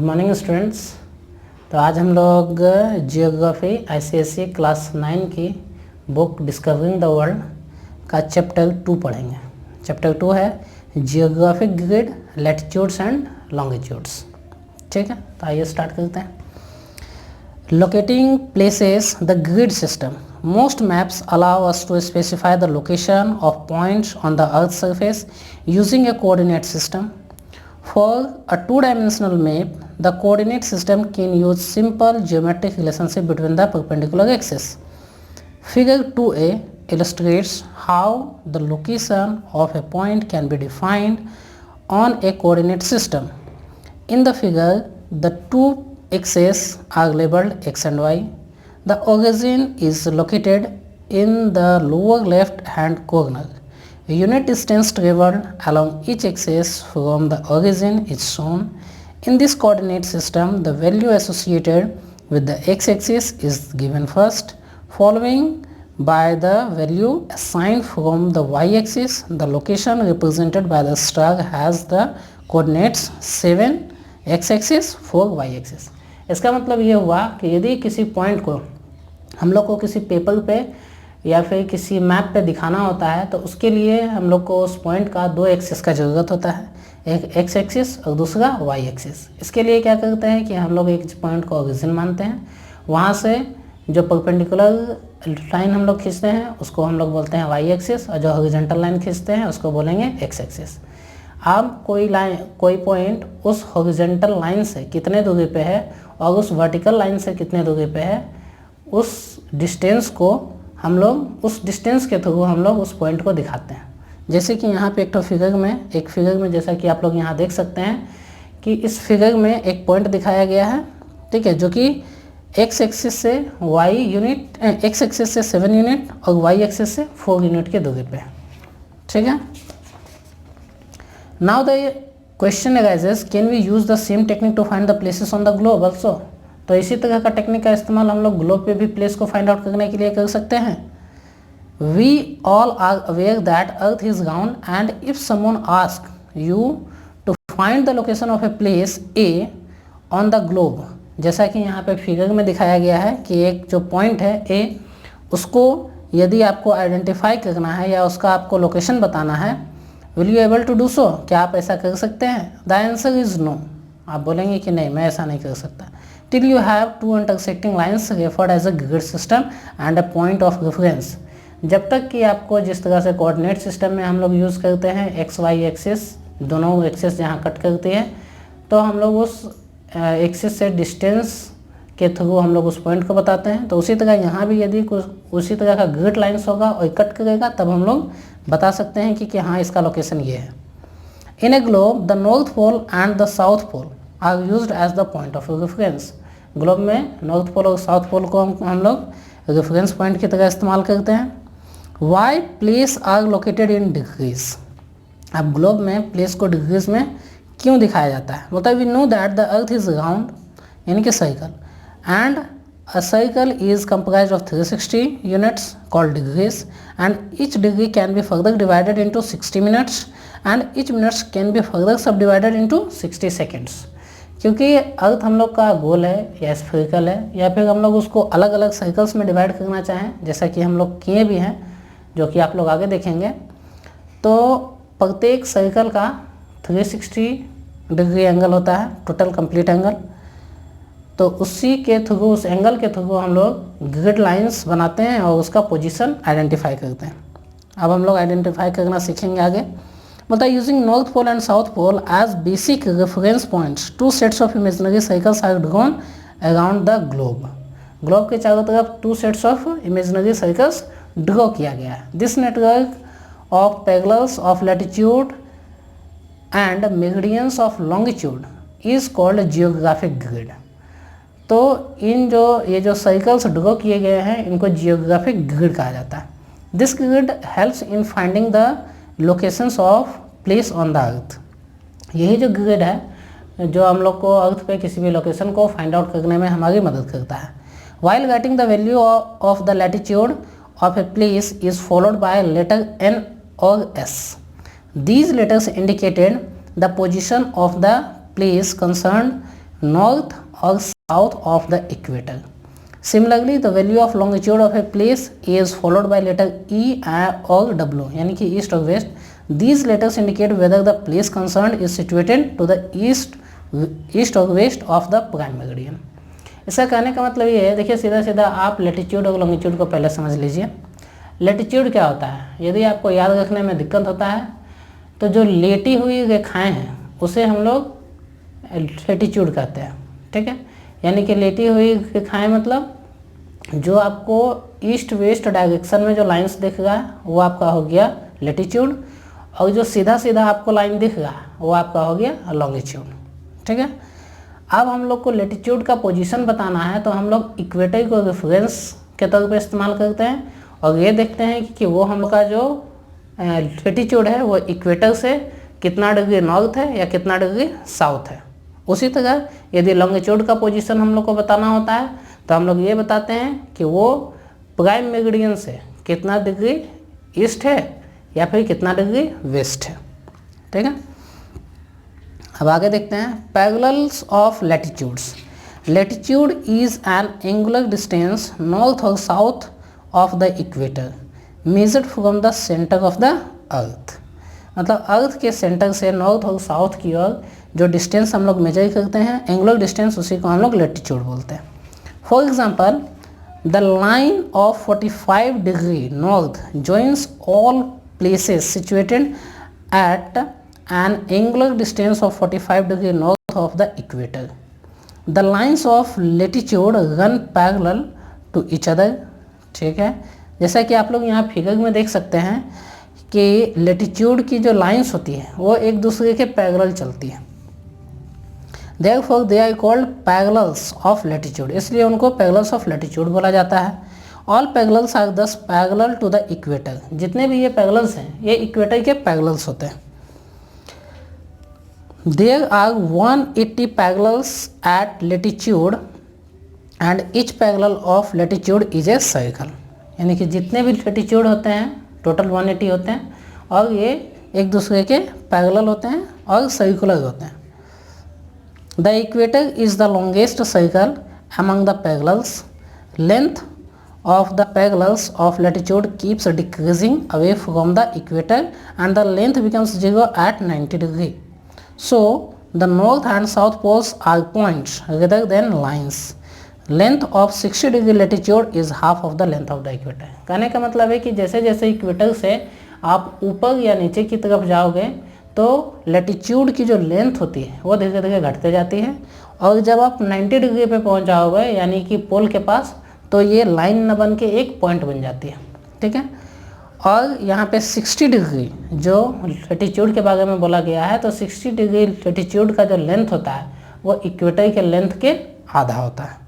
Good morning students. तो आज हम लोग जियोग्राफी आईसीएसई क्लास 9 की बुक डिस्कवरिंग द वर्ल्ड का चैप्टर 2 पढ़ेंगे। चैप्टर 2 है geographic grid, latitudes and longitudes. ठीक है, तो आइए स्टार्ट करते हैं। Locating places the grid system. Most maps allow us to specify the location of points on the Earth's surface using a coordinate system. For a two-dimensional map, the coordinate system can use simple geometric relationship between the perpendicular axes. Figure 2a illustrates how the location of a point can be defined on a coordinate system. In the figure, the two axes are labeled x and y. The origin is located in the lower left hand corner. A unit distance traveled along each axis from the origin is shown. In this coordinate system, the value associated with the x-axis is given first, following by the value assigned from the y-axis. The location represented by the star has the coordinates 7 x-axis 4 y-axis. इसका मतलब ये हुआ कि यदि किसी point को हम लोग को किसी पेपर पे या फिर किसी मैप पे दिखाना होता है तो उसके लिए हम लोग को उस पॉइंट का दो एक्सिस का ज़रूरत होता है, एक एक्स एक्सिस और दूसरा वाई एक्सिस। इसके लिए क्या करते हैं कि हम लोग एक पॉइंट को ओरिजिन मानते हैं, वहाँ से जो परपेंडिकुलर लाइन हम लोग खींचते हैं उसको हम लोग बोलते हैं वाई एक्सिस, और जो हॉरिजॉन्टल लाइन खींचते हैं उसको बोलेंगे एक्स एक्सिस। अब कोई पॉइंट उस हॉरिजॉन्टल लाइन से कितने दूरी पे है और उस वर्टिकल लाइन से कितने दूरी पे है, उस डिस्टेंस को हम लोग उस डिस्टेंस के थ्रू हम लोग उस पॉइंट को दिखाते हैं। जैसे कि यहाँ पे एक फिगर में जैसा कि आप लोग यहाँ देख सकते हैं कि इस फिगर में एक पॉइंट दिखाया गया है, ठीक है, जो कि एक्स एक्सिस से वाई यूनिट एक्स एक्सिस से 7 यूनिट और वाई एक्सिस से 4 यूनिट के दूरी पे है। ठीक है, now the question arises, can we use the same technique to find the places on the globe also. तो इसी तरह का टेक्निक का इस्तेमाल हम लोग ग्लोब पे भी प्लेस को फाइंड आउट करने के लिए कर सकते हैं। We all are aware that earth is round and if someone ask you to find the location of a place A on the globe, जैसा कि यहाँ पे फिगर में दिखाया गया है कि एक जो पॉइंट है ए, उसको यदि आपको आइडेंटिफाई करना है या उसका आपको लोकेशन बताना है, will you able to do so, क्या आप ऐसा कर सकते हैं? The answer is no. आप बोलेंगे कि नहीं, मैं ऐसा नहीं कर सकता। Till you have two intersecting lines referred as a grid system and a point of reference। जब तक कि आपको जिस तरह से कोऑर्डिनेट सिस्टम में हम लोग यूज़ करते हैं एक्स वाई एक्सिस, दोनों एक्सिस जहाँ कट करती है, तो हम लोग उस एक्सिस से डिस्टेंस के थ्रू हम लोग उस पॉइंट को बताते हैं। तो उसी तरह यहाँ भी यदि कुछ उसी तरह का ग्रिड लाइन्स होगा और कट करेगा तब हम लोग बता सकते हैं कि हाँ इसका लोकेशन ये है। In a globe the north pole and the south pole are used as the point of reference. Globe में नॉर्थ पोल और साउथ पोल को हम लोग रेफरेंस पॉइंट की तरह इस्तेमाल करते हैं। Why place are located in degrees. अब ग्लोब में प्लेस को डिग्रीज में क्यों दिखाया जाता है? मतलब we know that the earth is round यानी कि circle, and a circle is comprised of 360 units called degrees, and each degree can be further divided into 60 minutes and each minutes can be further sub divided into 60 seconds. क्योंकि earth हम लोग का गोल है या spherical है, या फिर हम लोग उसको अलग अलग सर्कल्स में डिवाइड करना चाहें, जैसा कि हम लोग किए भी हैं, जो कि आप लोग आगे देखेंगे, तो प्रत्येक सर्कल का 360 डिग्री एंगल होता है, टोटल कंप्लीट एंगल। तो उसी के थ्रू, उस एंगल के थ्रू हम लोग ग्रिड लाइंस बनाते हैं और उसका पोजीशन आइडेंटिफाई करते हैं। अब हम लोग आइडेंटिफाई करना सीखेंगे आगे। मतलब using north pole and south pole as basic reference points, two sets of imaginary circles are drawn around the globe. Globe के चारों तरफ 2 sets of imaginary circles draw किया गया है। This network of parallels of latitude and meridians of longitude is called geographic grid. तो ये जो circles draw किए गए हैं इनको जियोग्राफिक ग्रिड कहा जाता है। This grid helps in finding the locations of place on the earth. यही जो ग्रिड है जो हम लोग को अर्थ पे किसी भी लोकेशन को फाइंड आउट करने में हमारी मदद करता है। While writing the value of the latitude of a place is followed by letter N और S. These letters indicated the position of the place concerned north or south of the equator. Similarly, the value of longitude of a place is followed by letter E or W, यानी कि east or west. These letters indicate whether the place concerned is situated to the east or west of the prime meridian. इसका कहने का मतलब ये है, देखिए सीधा सीधा आप लेटीट्यूड और लॉन्गिट्यूड को पहले समझ लीजिए। लेटीट्यूड क्या होता है, यदि आपको याद रखने में दिक्कत होता है तो जो लेटी हुई रेखाएं हैं उसे हम लोग लेटीट्यूड कहते हैं, ठीक है। यानी कि लेटी हुई रेखाएं मतलब जो आपको ईस्ट वेस्ट डायरेक्शन में जो लाइंस दिख रहा है वो आपका हो गया लेटीट्यूड, और जो सीधा सीधा आपको लाइन दिख रहा है वो आपका हो गया लॉन्गिट्यूड, ठीक है। अब हम लोग को लेटीट्यूड का पोजीशन बताना है तो हम लोग इक्वेटर को रेफरेंस के तौर पे इस्तेमाल करते हैं और ये देखते हैं कि वो हम लोग का जो लेटीट्यूड है वो इक्वेटर से कितना डिग्री नॉर्थ है या कितना डिग्री साउथ है। उसी तरह यदि लॉन्गिट्यूड का पोजीशन हम लोग को बताना होता है तो हम लोग ये बताते हैं कि वो प्राइम मेरिडियन से कितना डिग्री ईस्ट है या फिर कितना डिग्री वेस्ट है, ठीक है। अब आगे देखते हैं parallels of latitudes. Latitude is an angular distance north और south of the equator measured from the centre of the earth. मतलब अर्थ के सेंटर से नॉर्थ और साउथ की ओर जो डिस्टेंस हम लोग मेजर करते हैं एंगुलर डिस्टेंस, उसी को हम लोग लैटिट्यूड बोलते हैं। For example, the line of 45 degree north joins all places situated at an angular distance of 45 degree north of the equator. The lines of latitude run parallel to each other, ठीक है। जैसा कि आप लोग यहाँ figure में देख सकते हैं कि लेटीट्यूड की जो लाइंस होती है वो एक दूसरे के पैरेलल चलती है, therefore they are called parallels of latitude, इसलिए उनको parallels of latitude बोला जाता है। All parallels are thus parallel to the equator, जितने भी ये parallels हैं ये इक्वेटर के parallels होते हैं। There are 180 parallels at latitude and each parallel of latitude is a circle, यानी कि जितने भी latitude होते हैं टोटल 180 होते हैं और ये एक दूसरे के पैरेलल होते हैं और सर्कुलर होते हैं। The equator is the longest circle among the parallels. Length of the parallels of latitude keeps decreasing away from the equator and the length becomes 0 at 90 degree. So the north and south poles are points rather than lines. Length of 60 degree latitude is half of the length of the equator. कहने का मतलब है कि जैसे जैसे equator से आप ऊपर या नीचे की तरफ जाओगे तो लैटिट्यूड की जो लेंथ होती है वो धीरे धीरे घटते जाती है, और जब आप 90 डिग्री पे पहुंच जाओगे यानी कि पोल के पास तो ये लाइन न बन के एक पॉइंट बन जाती है, ठीक है। और यहाँ पे 60 डिग्री जो लैटिट्यूड के बारे में बोला गया है तो 60 डिग्री लैटिट्यूड का जो लेंथ होता है वो इक्वेटर के लेंथ के आधा होता है।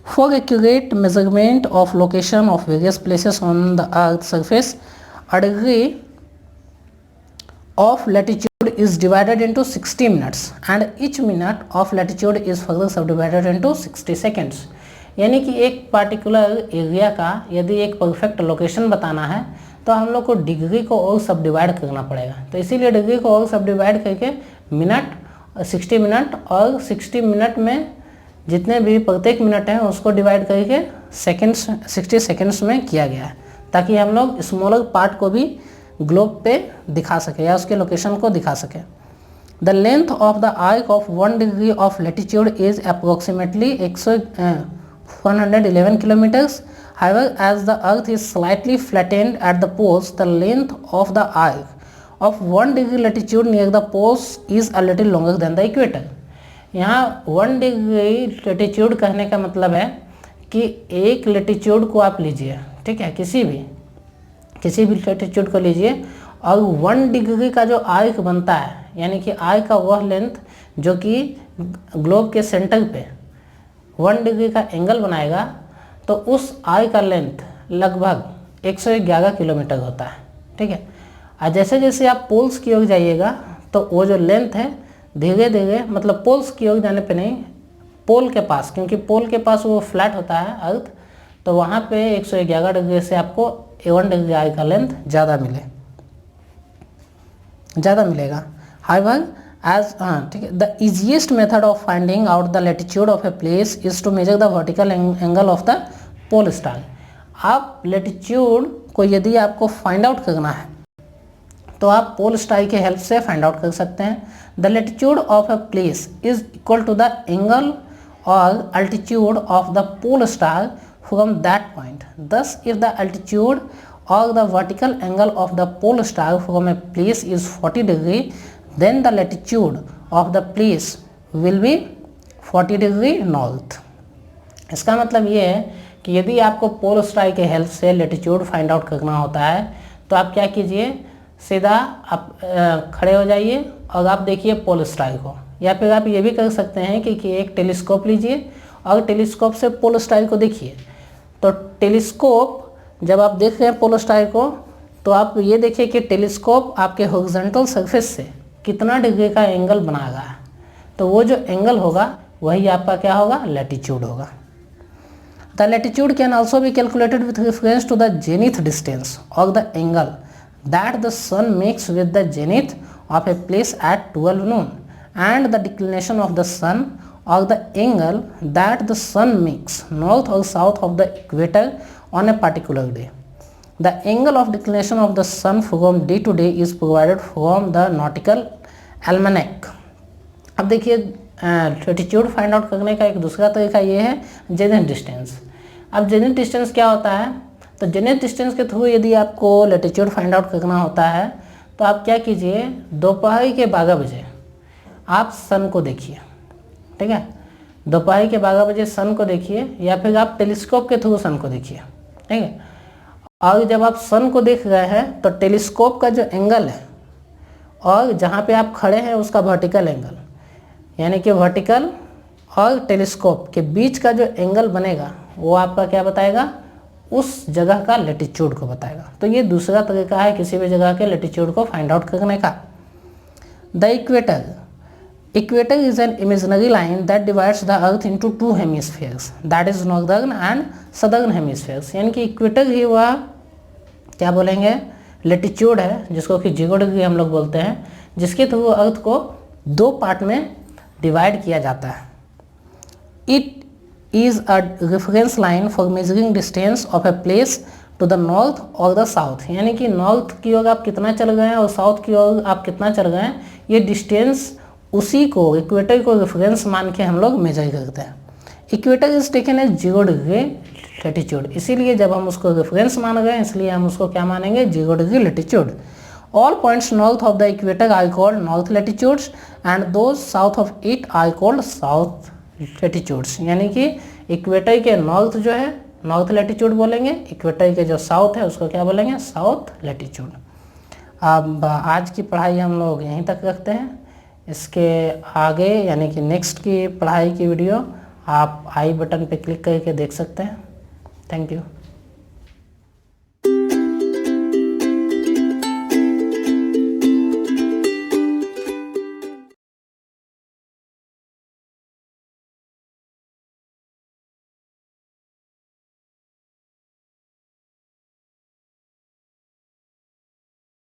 For accurate measurement of location of various places on the earth surface, a degree of latitude is divided into 60 minutes and each minute of latitude is further subdivided into 60 seconds. यानी कि एक particular area का यदि एक perfect location बताना है तो हम लोग को डिग्री को और सब डिवाइड करना पड़ेगा, तो इसीलिए डिग्री को और सब डिवाइड करके मिनट 60 मिनट और 60 मिनट में जितने भी प्रत्येक मिनट है उसको डिवाइड करके सेकेंड्स 60 सेकेंड्स में किया गया है ताकि हम लोग स्मॉलर पार्ट को भी ग्लोब पे दिखा सके या उसके लोकेशन को दिखा सके। The length of the arc of 1 degree of latitude is approximately 111 kilometres. However, as the earth is slightly flattened at the poles, the length of the arc of 1 degree latitude near the poles is a little longer than the equator. यहाँ 1 degree latitude कहने का मतलब है कि एक latitude को आप लीजिए, ठीक है, किसी भी लैटिट्यूड को लीजिए और 1 डिग्री का जो आर्क बनता है यानी कि आर्क का वह लेंथ जो कि ग्लोब के सेंटर पे 1 डिग्री का एंगल बनाएगा तो उस आर्क का लेंथ लगभग 111 किलोमीटर होता है, ठीक है। और जैसे जैसे आप पोल्स की ओर जाइएगा तो वो जो लेंथ है धीरे धीरे, मतलब पोल्स की ओर जाने पे नहीं, पोल के पास, क्योंकि पोल के पास वो फ्लैट होता है अर्थ, तो वहाँ पे 111 डिग्री से आपको 1 डिग्री आर्क का लेंथ ज़्यादा मिलेगा। However, एज ठीक है, the easiest method of finding out the latitude of a place is to measure the vertical angle of the pole star. आप लेटीट्यूड को यदि आपको फाइंड आउट करना है तो आप पोल स्टार के हेल्प से फाइंड आउट कर सकते हैं। The latitude of a place is equal to the angle और altitude of the pole star from that point. Thus, if the altitude or the vertical angle of the pole star from a place is 40 degree, then the latitude of the place will be 40 degree north। इसका मतलब ये है कि यदि आपको पोल star के help से latitude find out करना होता है तो आप क्या कीजिए, सीधा आप खड़े हो जाइए और आप देखिए पोल स्टार को, या फिर आप ये भी कर सकते हैं कि एक टेलीस्कोप लीजिए और टेलीस्कोप से पोल स्टार को देखिए। तो टेलीस्कोप जब आप देख रहे हैं पोल स्टार को तो आप ये देखिए कि टेलीस्कोप आपके हॉरिजॉन्टल सरफेस से कितना डिग्री का एंगल बना रहा है, तो वो जो एंगल होगा वही आपका क्या होगा, लैटिट्यूड होगा। The latitude can also be calculated with reference to the zenith distance और the angle that the sun makes with the zenith of a place at 12 noon and the declination of the sun or the angle that the sun makes north or south of the equator on a particular day. The angle of declination of the sun from day to day is provided from the nautical almanac। अब देखिए latitude find out करने का एक दूसरा तरीका ये है zenith distance. अब जेनिथ डिस्टेंस क्या होता है, तो जेनिथ डिस्टेंस के थ्रू यदि आपको लैटिट्यूड फाइंड आउट करना होता है तो आप क्या कीजिए, दोपहर के 12 बजे आप सन को देखिए, ठीक है, दोपहर के 12 बजे सन को देखिए या फिर आप टेलीस्कोप के थ्रू सन को देखिए, ठीक है। और जब आप सन को देख रहे हैं तो टेलीस्कोप का जो एंगल है और जहाँ पे आप खड़े हैं उसका वर्टिकल एंगल, यानी कि वर्टिकल और टेलीस्कोप के बीच का जो एंगल बनेगा वो आपका क्या बताएगा, उस जगह का लैटिट्यूड को बताएगा। तो ये दूसरा तरीका है किसी भी जगह के लैटिट्यूड को फाइंड आउट करने का। The equator is an imaginary line that divides the earth into two hemispheres, that is northern and southern hemispheres। यानी कि इक्वेटर ही वह क्या बोलेंगे, लैटिट्यूड है जिसको कि 0 डिग्री हम लोग बोलते हैं, जिसके थ्रू अर्थ को 2 पार्ट में डिवाइड किया जाता है। It is a reference line for measuring distance of a place to the north और द साउथ। यानी कि नॉर्थ की ओर आप कितना चल गए हैं और साउथ की ओर आप कितना चल गए हैं, ये डिस्टेंस उसी को इक्वेटर को रेफरेंस मान के हम लोग मेजर करते हैं। Equator is taken as 0 degree latitude, इसीलिए जब हम उसको रेफरेंस मान रहे हैं इसलिए हम उसको क्या मानेंगे, 0 degree latitude. All points north of the equator are called north latitudes and those south of it are called south latitudes. यानी कि इक्वेटर के नॉर्थ जो है नॉर्थ लैटिट्यूड बोलेंगे, इक्वेटर के जो साउथ है उसको क्या बोलेंगे, साउथ लैटिट्यूड। अब आज की पढ़ाई हम लोग यहीं तक रखते हैं। इसके आगे यानी कि नेक्स्ट की पढ़ाई की वीडियो आप आई बटन पे क्लिक करके देख सकते हैं। Thank you.